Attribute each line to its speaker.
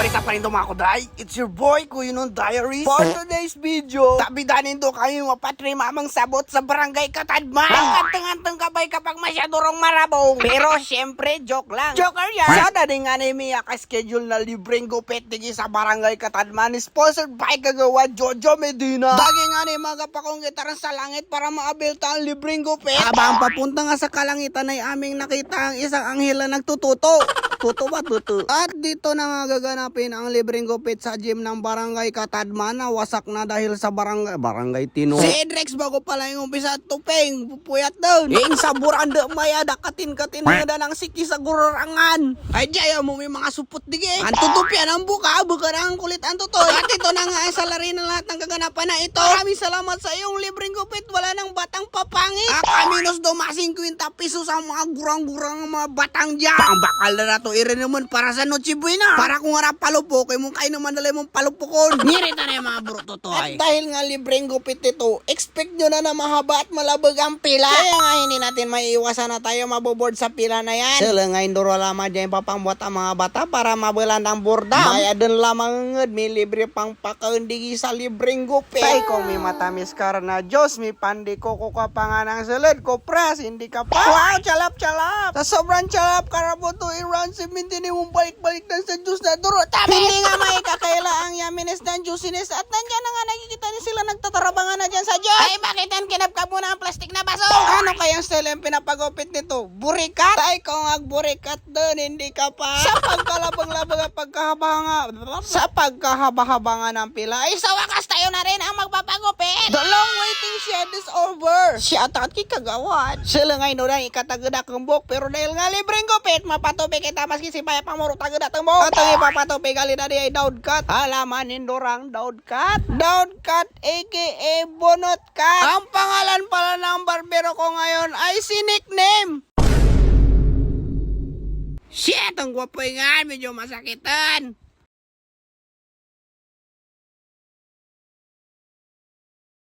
Speaker 1: What is up pa rin mga kuday? It's your boy, Kuya Nun Diaries. For today's video, tabidanin do kayo mapatri mamang sabot sa barangay Katadman. Kantang-antang kabay kapag masyado rong marabong. Pero syempre, joke lang. Joker yan. Sa dating nga na miya ka-schedule na libreng gupit digi sa barangay Katadman, sponsored by kagawa Jojo Medina. Dagi nga na mga pakong gitarang sa langit para maabilta ang libreng gupit. Habang papunta nga sa kalangitan ay aming nakita ang isang anghel na nagtututo. Tuto ba? Tuto. At dito na nga gaganapin ang libreng gupit sa gym ng barangay Katadman na wasak na dahil sa barangay Tino. Si Edrex bago pala yung umpisa tupeng, pupuyat doon. Yung sa buranda maya dakatin-katin na ng siki sa gurorangan. Ay jaya mo may mga supot dige. Ang tutupyan ang buka na ang kulit ang tutoy. At ito na nga ang salari ng lahat ng gaganapan na ito. Maraming salamat sa iyong libreng gupit. Wala nang batang papangit. Kaminos dumasing 50 pesos ang mga gurang-gurang mga batang dyan. Ang bakal na nato ire naman para sa Noche Buena. Para kung harap palupok, kayo mong kain naman dali mong palupokon. Nirita na yung mga bruto to ay. At dahil nga libreng gupit ito, expect nyo na mahaba at malabag ang pila. Kaya nga hindi natin maiiwasan na tayo maboboard sa pila na yan. Sila nga indoro lamang dyan papangbuat ang mga bata para mabulan ang borda. Maya dun lamang ngad, may libre pang pakaundigi sa libreng gupit. Ay kung may matamis ka na Diyos, may pandi ko ka pa nga ng salad ko pras, hindi ka pa. Wow, chalap-chalap. Sa sobrang chalap, karabuto i-round 17 mong balik-balik na sa juice na duro. Hindi nga may kakaila ang yaminess ng juiciness at nandiyan na nga nakikita niyo sila nagtatarabangan na dyan sa Diyos. Ay bakit ang kinapkap mo na ang plastic na baso? Ano kayang style yung pinapagupit nito? Burikat? Ay kung burikat doon, hindi ka pa. Sa pagkalabang-labang at sa pagkahaba-haba ng pila, ay sa wakas tayo na rin ang magpapagupit. The long waiting shed is over. Siya at kikagawan. Sila ngayon na ikatagada kang buhok pero dahil nga libreng gupit, mapatupik kita maski si Paya pang murutag na tang mo. At ang ipapatupig alin na ay daud cut. Alaman indorang daud cut. Daud cut aka bonot cut. Ang pangalan pala ng barbero ko ngayon ay si nickname. Shit, ang gwapo nga, medyo masakitan.